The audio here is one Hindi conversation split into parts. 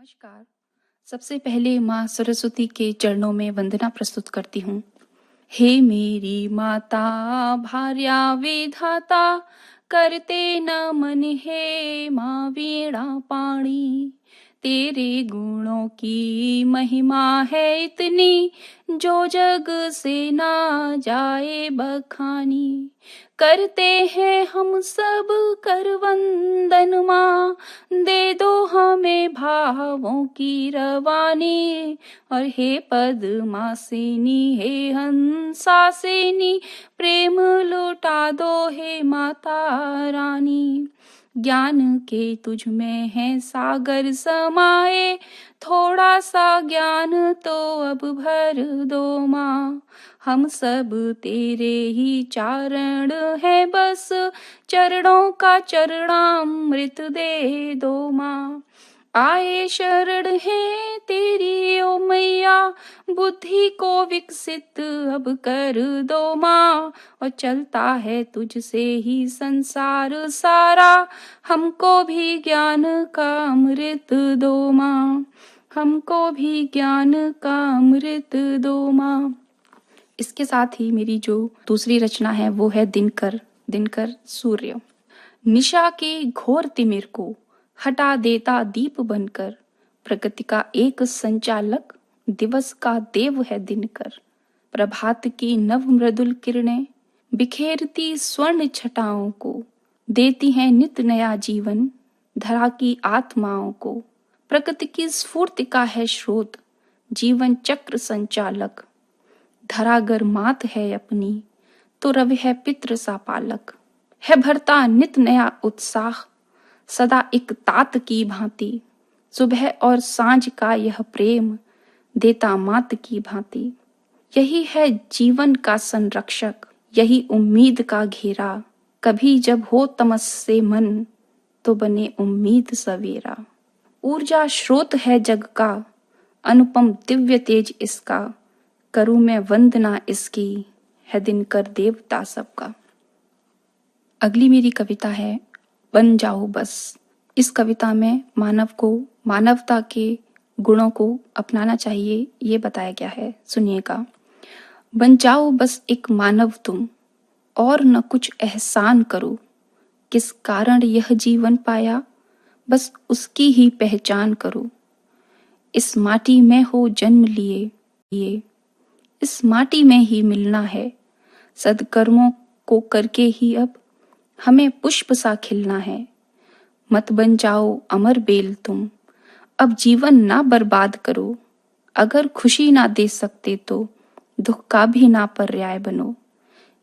नमस्कार। सबसे पहले माँ सरस्वती के चरणों में वंदना प्रस्तुत करती हूँ। हे मेरी माता भार्या विधाता, करते नमन हे माँ वीणा पाणी। तेरे गुणों की महिमा है इतनी, जो जग से ना जाए बखानी। करते हैं हम सब कर वंदन माँ, दे दो हमें भावों की रवानी। और हे पद्मासिनी हे हंसासिनी, प्रेम लुटा दो हे माता रानी। ज्ञान के तुझ में है सागर समाए, थोड़ा सा ज्ञान तो अब भर दो माँ। हम सब तेरे ही चारण है बस, चरणों का चरणामृत दे दो माँ। आए शरण है तेरी ओ मैया, बुद्धि को विकसित अब कर दो माँ। और चलता है तुझसे ही संसार सारा, हमको भी ज्ञान का अमृत दो माँ। हमको भी ज्ञान का अमृत दो माँ। इसके साथ ही मेरी जो दूसरी रचना है वो है दिनकर। दिनकर सूर्य। निशा के घोर तिमिर को हटा देता दीप बनकर, प्रकृति का एक संचालक, दिवस का देव है दिनकर। प्रभात की नव मृदुल किरणें बिखेरती स्वर्ण छटाओं को, देती हैं नित नया जीवन धरा की आत्माओं को। प्रकृति की स्फूर्ति का है स्रोत, जीवन चक्र संचालक। धरागर मात है अपनी, तो रवि है पितृ सा पालक। है भरता नित नया उत्साह, सदा एक तात की भांति। सुबह और सांझ का यह प्रेम, देता मात की भांति। यही है जीवन का संरक्षक, यही उम्मीद का घेरा। कभी जब हो तमस से मन, तो बने उम्मीद सवेरा। ऊर्जा स्रोत है जग का, अनुपम दिव्य तेज इसका। करूं मैं वंदना इसकी, है दिनकर देवता सबका। अगली मेरी कविता है बन जाओ बस। इस कविता में मानव को मानवता के गुणों को अपनाना चाहिए, ये बताया गया है। सुनिएगा। बन जाओ बस एक मानव तुम, और न कुछ एहसान करो। किस कारण यह जीवन पाया, बस उसकी ही पहचान करो। इस माटी में हो जन्म लिए, इस माटी में ही मिलना है। सद्कर्मों को करके ही अब हमें पुष्प सा खिलना है। मत बन जाओ अमर बेल तुम, अब जीवन ना बर्बाद करो। अगर खुशी ना दे सकते तो दुख का भी ना पर्याय बनो।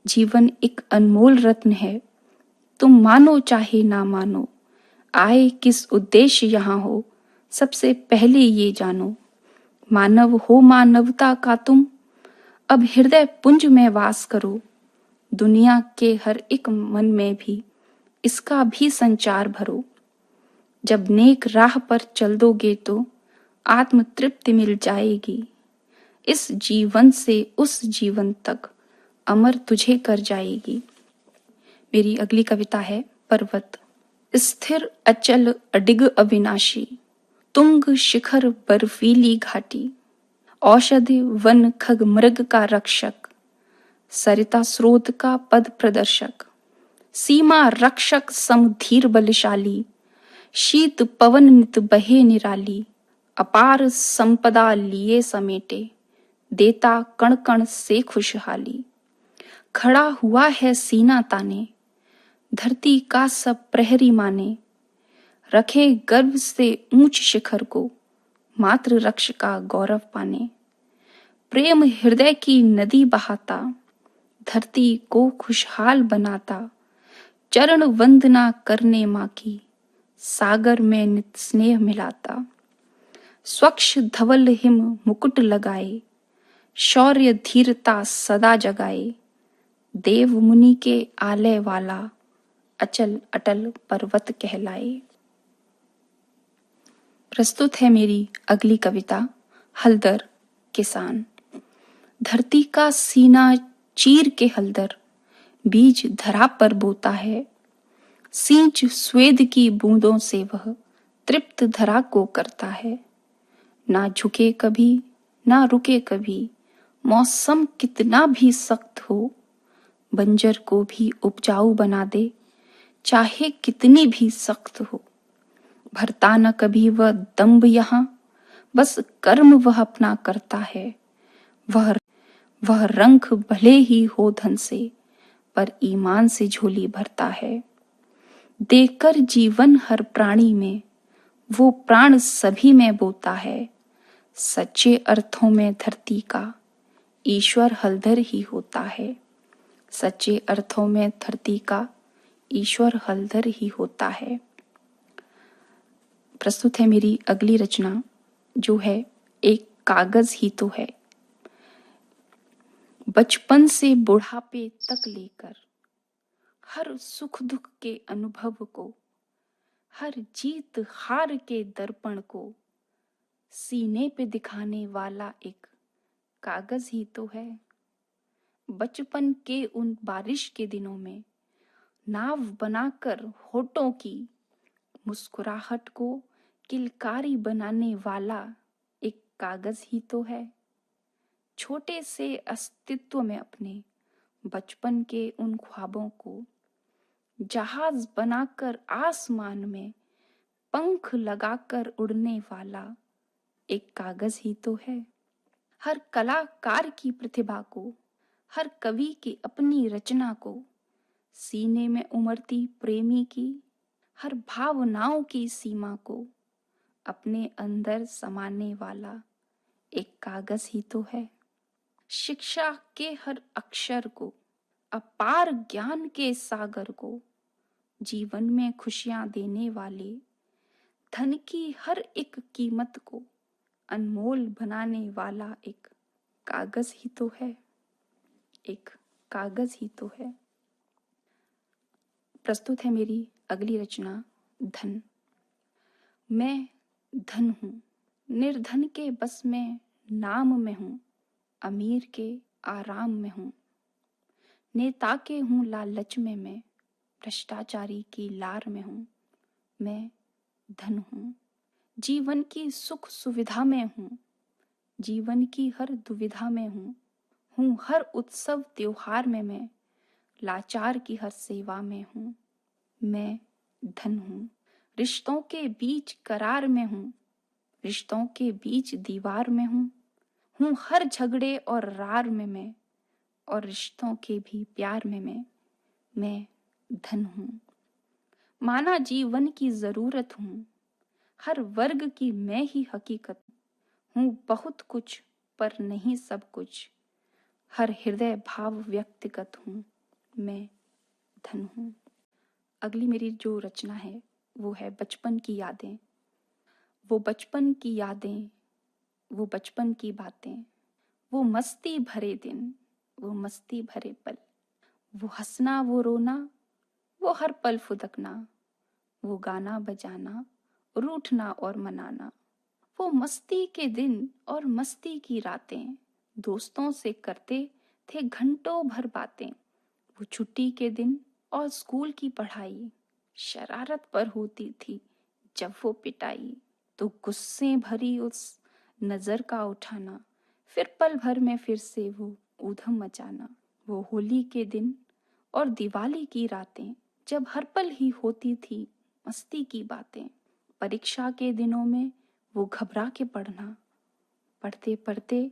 जीवन एक अनमोल रत्न है, तुम मानो चाहे ना मानो। आए किस उद्देश्य यहाँ हो, सबसे पहले ये जानो। मानव हो मानवता का तुम, अब हृदय पुंज में वास करो। दुनिया के हर एक मन में भी इसका भी संचार भरो। जब नेक राह पर चल दोगे तो आत्म तृप्ति मिल जाएगी। इस जीवन से उस जीवन तक अमर तुझे कर जाएगी। मेरी अगली कविता है पर्वत। स्थिर अचल अडिग अविनाशी, तुंग शिखर बर्फीली घाटी। औषधि वन खग मृग का रक्षक, सरिता स्रोत का पद प्रदर्शक। सीमा रक्षक समधीर बलशाली, शीत पवन नित बहे निराली। अपार संपदा लिए समेटे, देता कण कण से खुशहाली। खड़ा हुआ है सीना ताने, धरती का सब प्रहरी माने। रखे गर्व से ऊंच शिखर को, मातृ रक्ष का गौरव पाने। प्रेम हृदय की नदी बहाता, धरती को खुशहाल बनाता। चरण वंदना करने माँ की, सागर में नित स्नेह मिलाता। स्वच्छ धवल हिम मुकुट लगाए, शौर्य धीरता सदा जगाए। देव मुनि के आलय वाला, अचल अटल पर्वत कहलाए। प्रस्तुत है मेरी अगली कविता हलदर किसान। धरती का सीना चीर के हलदर, बीज धरा पर बोता है। सींच स्वेद की बूंदों से वह, तृप्त धरा को करता है। ना झुके कभी, ना रुके कभी, मौसम कितना भी सख्त हो, बंजर को भी उपजाऊ बना दे, चाहे कितनी भी सख्त हो। भरता न कभी वह दम्भ यहाँ, बस कर्म वह अपना करता है। वह वह रंक भले ही हो धन से, पर ईमान से झोली भरता है। देकर जीवन हर प्राणी में, वो प्राण सभी में बोता है। सच्चे अर्थों में धरती का ईश्वर हलधर ही होता है। सच्चे अर्थों में धरती का ईश्वर हलधर ही होता है। प्रस्तुत है मेरी अगली रचना, जो है एक कागज ही तो है। बचपन से बुढ़ापे तक लेकर हर सुख दुख के अनुभव को, हर जीत हार के दर्पण को सीने पे दिखाने वाला एक कागज ही तो है। बचपन के उन बारिश के दिनों में नाव बनाकर होठों की मुस्कुराहट को किलकारी बनाने वाला एक कागज ही तो है। छोटे से अस्तित्व में अपने बचपन के उन ख्वाबों को जहाज बनाकर आसमान में पंख लगाकर उड़ने वाला एक कागज ही तो है। हर कलाकार की प्रतिभा को, हर कवि की अपनी रचना को, सीने में उमड़ती प्रेमी की हर भावनाओं की सीमा को अपने अंदर समाने वाला एक कागज ही तो है। शिक्षा के हर अक्षर को, अपार ज्ञान के सागर को, जीवन में खुशियां देने वाले धन की हर एक कीमत को अनमोल बनाने वाला एक कागज ही तो है। एक कागज ही तो है। प्रस्तुत है मेरी अगली रचना, धन। मैं धन हूँ, निर्धन के बस में नाम में हूँ, अमीर के आराम में हूँ। नेता के हूँ लालच में मैं, भ्रष्टाचारी की लार में हूँ। मैं धन हूँ, जीवन की सुख सुविधा में हूँ, जीवन की हर दुविधा में हूँ हर उत्सव त्योहार में मैं, लाचार की हर सेवा में हूँ। मैं धन हूँ, रिश्तों के बीच करार में हूँ, रिश्तों के बीच दीवार में हूँ हर झगड़े और रार में मैं, और रिश्तों के भी प्यार में मैं धन हूँ। माना जीवन की जरूरत हूँ, हर वर्ग की मैं ही हकीकत हूँ। बहुत कुछ पर नहीं सब कुछ, हर हृदय भाव व्यक्तिगत हूँ। मैं धन हूँ। अगली मेरी जो रचना है वो है बचपन की यादें। वो बचपन की यादें, वो बचपन की बातें, वो मस्ती भरे दिन, वो मस्ती भरे पल, वो हंसना वो रोना, वो हर पल फुदकना, वो गाना बजाना, रूठना और मनाना, वो मस्ती के दिन और मस्ती की रातें, दोस्तों से करते थे घंटों भर बातें। वो छुट्टी के दिन और स्कूल की पढ़ाई, शरारत पर होती थी जब वो पिटाई, तो गुस्से भरी उस नजर का उठाना, फिर पल भर में फिर से वो ऊधम मचाना। वो होली के दिन और दिवाली की रातें, जब हर पल ही होती थी मस्ती की बातें। परीक्षा के दिनों में वो घबरा के पढ़ना, पढ़ते पढ़ते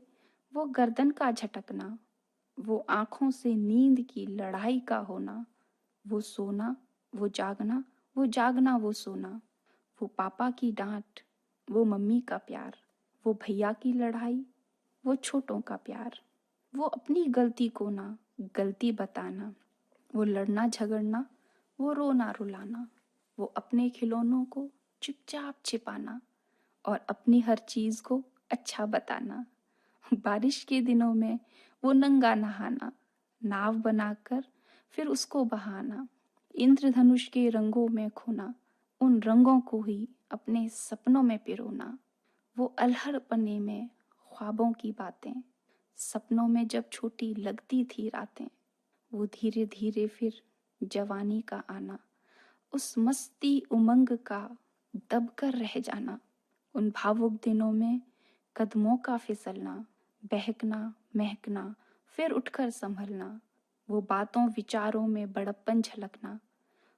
वो गर्दन का झटकना, वो आंखों से नींद की लड़ाई का होना, वो सोना वो जागना, वो जागना वो सोना, वो पापा की डांट, वो मम्मी का प्यार, वो भैया की लड़ाई, वो छोटों का प्यार, वो अपनी गलती को ना गलती बताना, वो लड़ना झगड़ना, वो रोना रुलाना, वो अपने खिलौनों को चुपचाप छिपाना और अपनी हर चीज को अच्छा बताना। बारिश के दिनों में वो नंगा नहाना, नाव बनाकर फिर उसको बहाना, इंद्रधनुष के रंगों में खोना, उन रंगों को ही अपने सपनों में पिरोना। वो अल्हड़ पन्ने में ख्वाबों की बातें, सपनों में जब छोटी लगती थी रातें, वो धीरे धीरे फिर जवानी का आना, उस मस्ती उमंग का दबकर रह जाना। उन भावुक दिनों में कदमों का फिसलना, बहकना, महकना, फिर उठकर संभलना, वो बातों विचारों में बड़प्पन झलकना,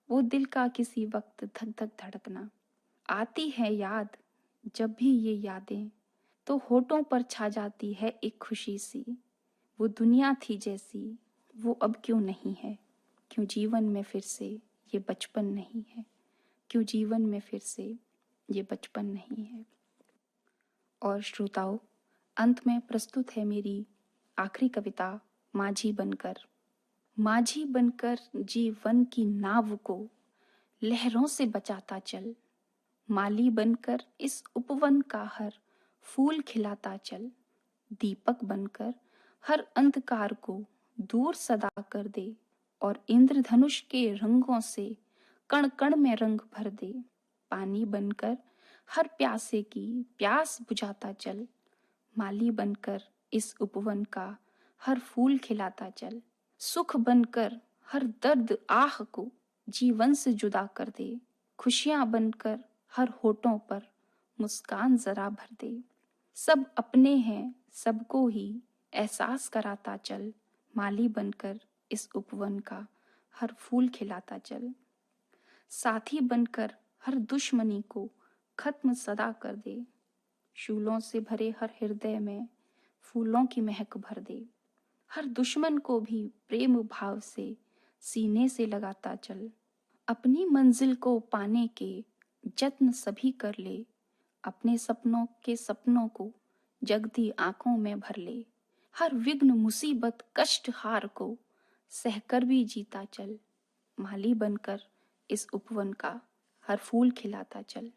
वो दिल का किसी वक्त धक धक धड़कना। आती है याद जब भी ये यादें, तो होठों पर छा जाती है एक खुशी सी। वो दुनिया थी जैसी, वो अब क्यों नहीं है, क्यों जीवन में फिर से ये बचपन नहीं है, क्यों जीवन में फिर से ये बचपन नहीं है। और श्रोताओं, अंत में प्रस्तुत है मेरी आखिरी कविता, माझी बनकर। माझी बनकर जीवन की नाव को लहरों से बचाता चल, माली बनकर इस उपवन का हर फूल खिलाता चल, दीपक बनकर हर अंधकार को दूर सदा कर दे, और इंद्रधनुष के रंगों से कण कण में रंग भर दे। पानी बनकर हर प्यासे की प्यास बुझाता चल, माली बनकर इस उपवन का हर फूल खिलाता चल। सुख बनकर हर दर्द आह को जीवन से जुदा कर दे, खुशियां बनकर हर होठों पर मुस्कान जरा भर दे। सब अपने हैं सबको ही एहसास कराता चल, माली बनकर इस उपवन का हर फूल खिलाता चल। साथी बनकर हर दुश्मनी को खत्म सदा कर दे, शूलों से भरे हर हृदय में फूलों की महक भर दे। हर दुश्मन को भी प्रेम भाव से सीने से लगाता चल, अपनी मंजिल को पाने के जत्न सभी कर ले, अपने सपनों के सपनों को जगती आंखों में भर ले। हर विघ्न मुसीबत कष्ट हार को सहकर भी जीता चल, माली बनकर इस उपवन का हर फूल खिलाता चल।